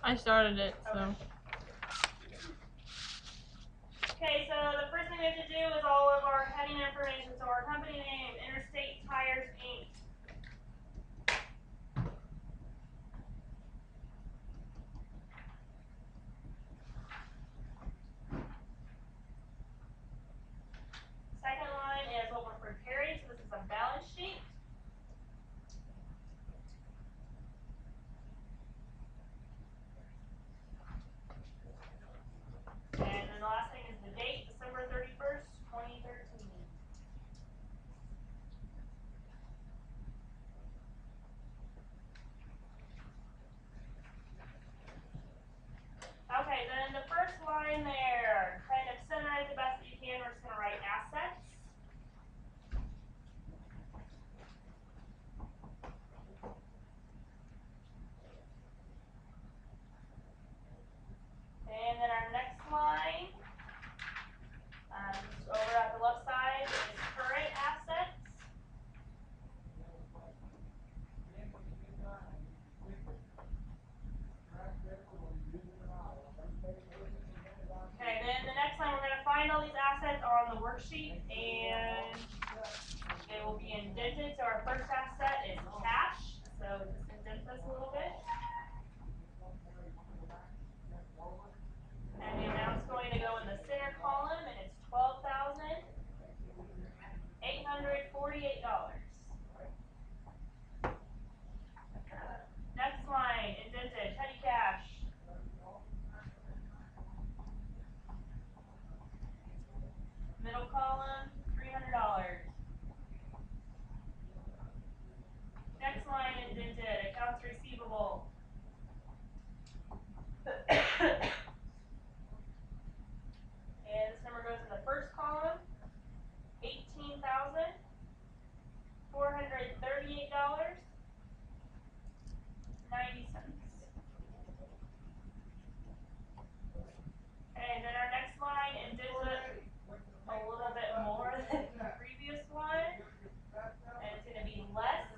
I started it, so. Okay, so the first thing we have to do is all of our heading information. So our company name, Interstate Tires, Inc. Second line is what we're preparing, so this is a balance sheet. And then the last thing is the date, December 31st, 2013. Okay, then the first line there, kind of center it the best that you can. We're just going to write assets. And then our next line, just over at the left side, is current assets. Okay, then the next line we're going to find all these assets on the worksheet and they will be indented. So our first asset is cash. So just indent this a little bit. And the amount's going to go in the center column and it's $12,848. Next line, indented, petty cash. Middle column, $300. Next line, indented, accounts receivable. And this number goes in the first column, $18,438.90. And then our next line indented a little bit more than the previous one, and it's going to be less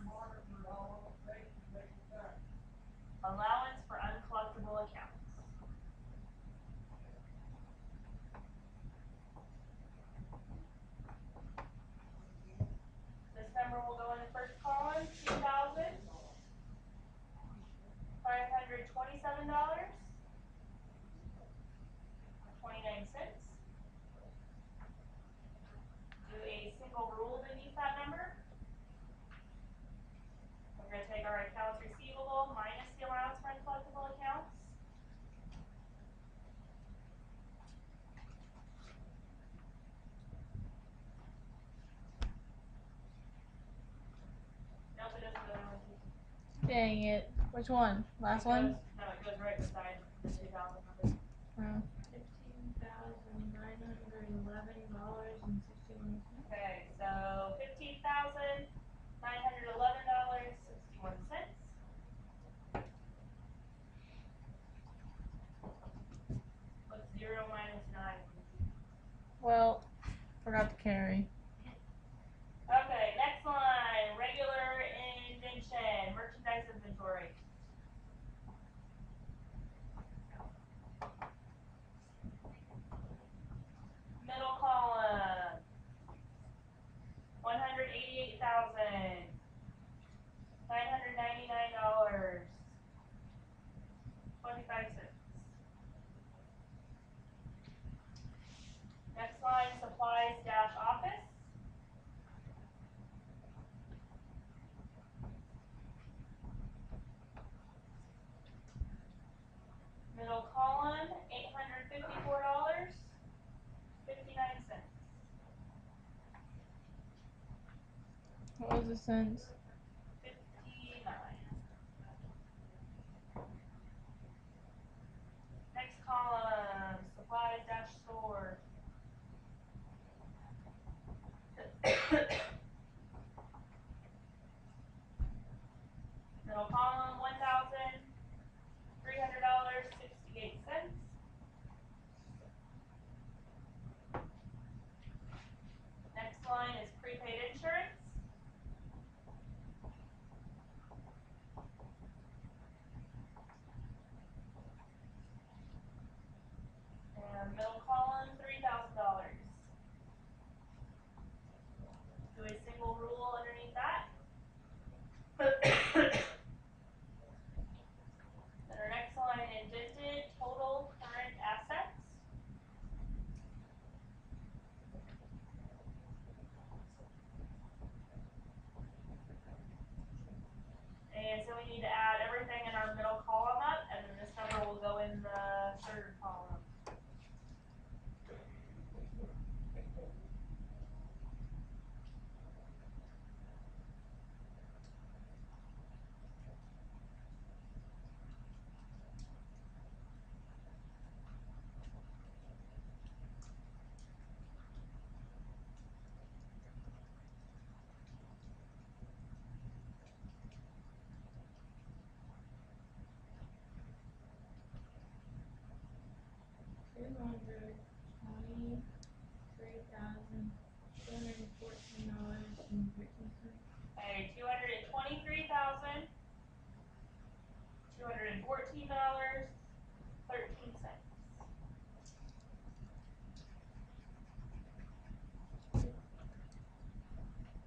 allowance for uncollectible accounts. This number will go in the first column, $2,527.29. Do a single rule beneath that number. We're going to take our accounts receivable minus the allowance for uncollectible accounts. Nope, it doesn't go there. Dang it. Which one? Last one? No, it goes right beside the 2,000 number. $15,911.61. Okay, so $15,911.61. What's 0 minus 9? Well, forgot to carry. Okay, next line, regular indentation, merchandise inventory. Middle column, $188,999.25. Next line, supplies dash office. Middle column, $854.59. What was the cents? 59. Next column, supplies dash store. Middle column, $1,300.68. Next line is prepaid insurance. Our middle column, $3,000. Do a single rule underneath that. Then our next line, indented total current assets. And so we need to add everything in our middle column up, and then this number will go in the third column. $223,214.13. Okay, $223,214.13.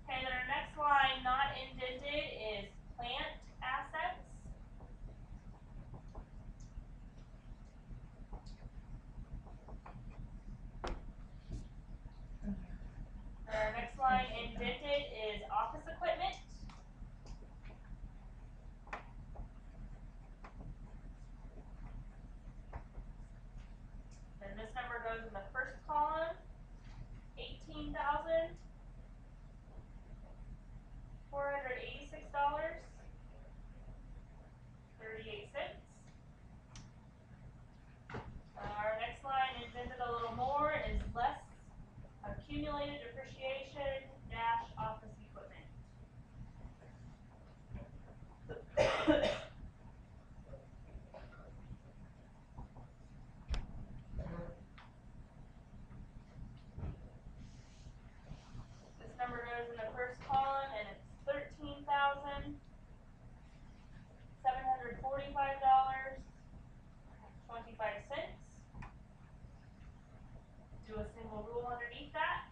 Okay, then our next line, not indented, is plant assets. Then our next line, indented, is office equipment. Then this number goes in the first column, $18,486.38. Our next line, indented a little more, is less accumulated depreciation dash office equipment. This number goes in the first column, and it's $13,745.25. Do a single rule underneath that.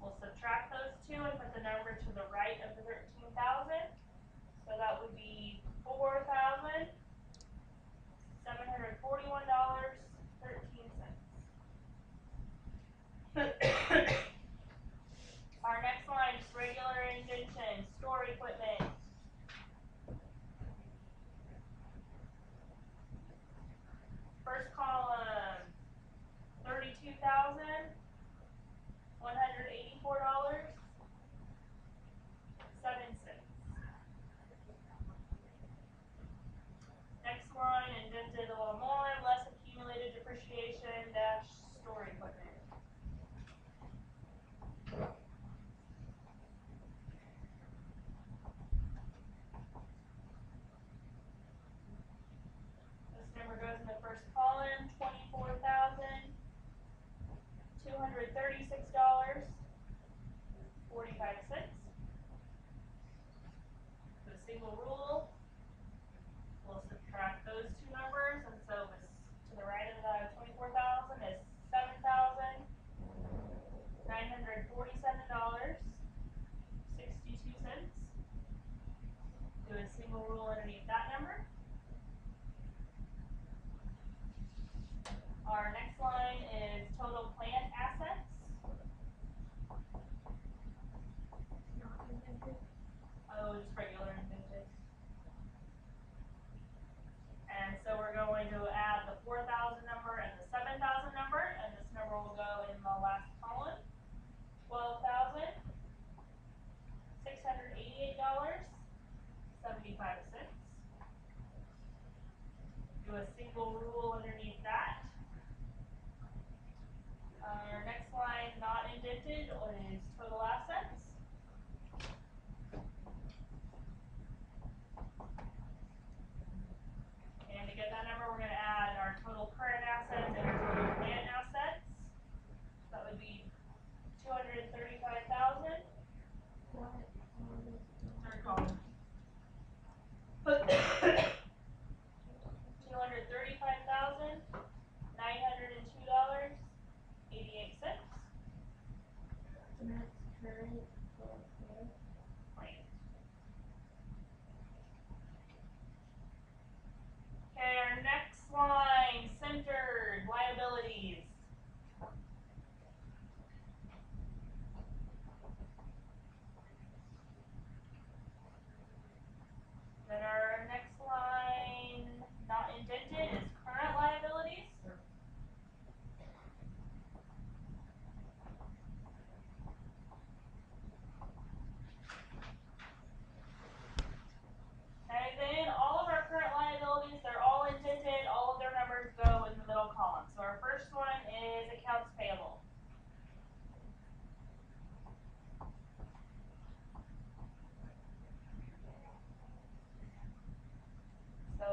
We'll subtract those two and put the number to the right of the 13,000. So that would be $4,741.13. Our next line is regular indentation, store equipment. First column, $32,184.07.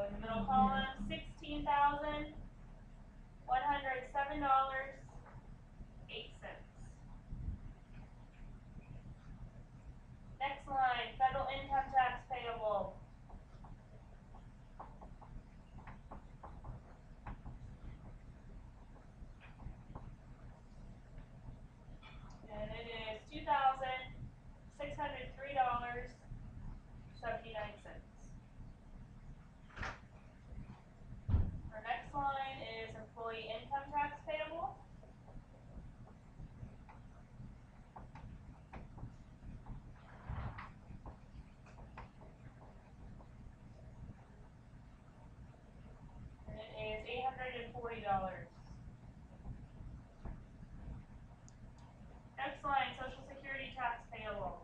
in the middle column, $16,107.08. Next line, federal income tax payable. And it is $2,603.79. Our next line is employee income tax payable. And it is $840. Next line, Social Security tax payable.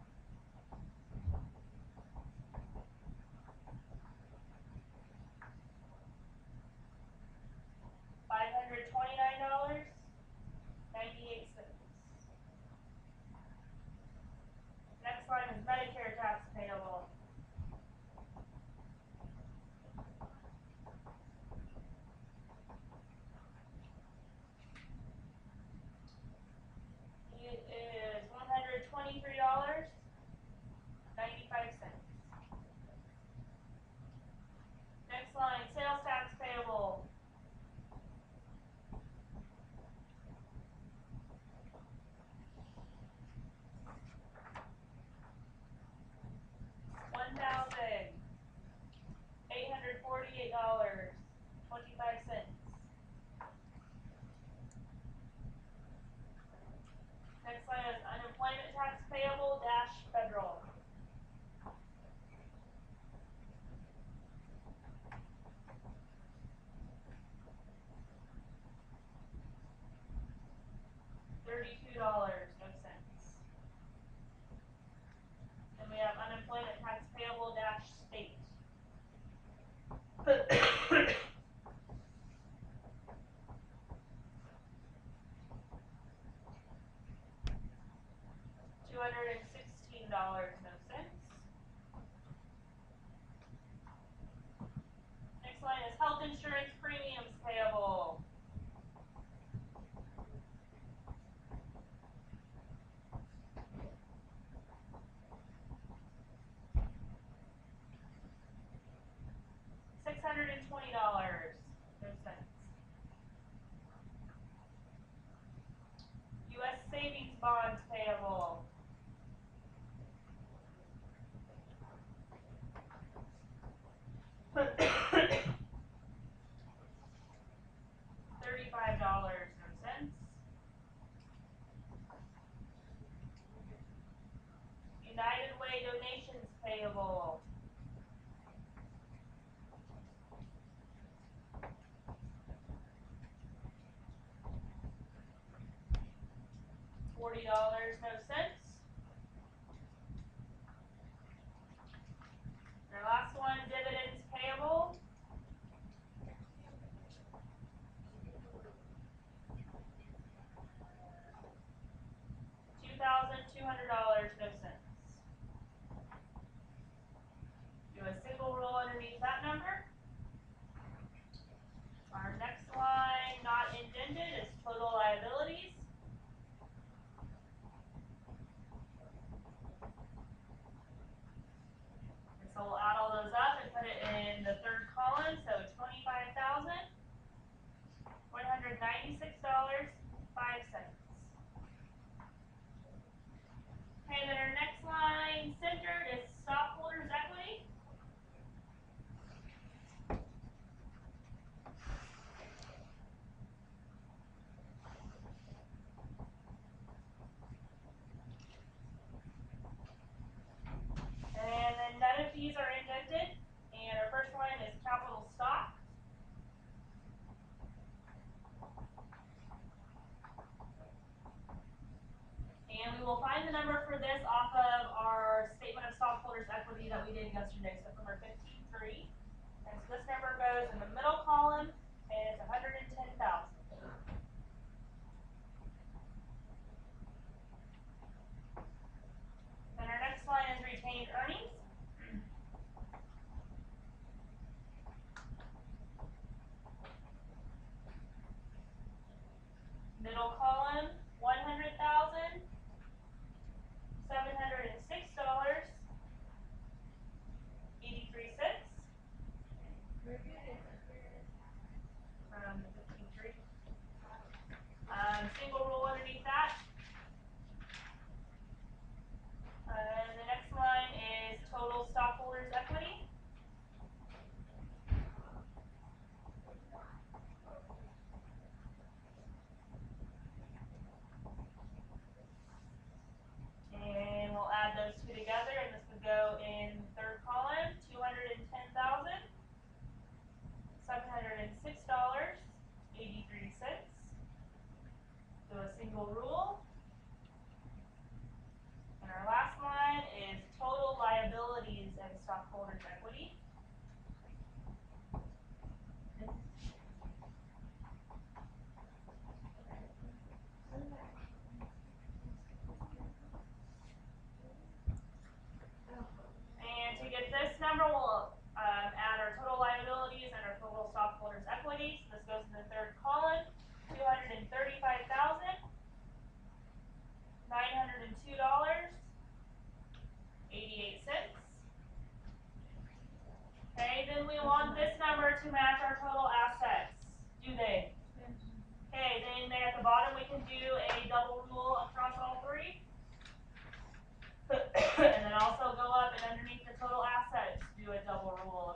$529.98. Next line is Medicare tax payable. It is $123.95. Next line, sales tax payable. $1,848.25. Next line is unemployment tax payable dash federal. $32.00. Then we have unemployment tax payable dash state. $216.00. Next line is health insurance premiums payable. $620.00. U.S. savings bonds payable. $35.00. United Way donations payable. $40.00. Our last one, dividends payable. $2,200.00. Do a single row underneath that number. Our next line, not indented, is total liabilities. And so we'll add all those up and put it in the third column, so $25,196.05. Okay, then our next line centered is stockholders' equity. And then none of these are indented. And our first one is capital stock. And we will find the number for this off of our statement of stockholders' equity that we did yesterday, so from our 15.3. And so this number goes in the middle column, and it's $110,000. Then our next line is retained earnings. this number to match our total assets? Do they? Okay, then there at the bottom we can do a double rule across all three. And then also go up and underneath the total assets, do a double rule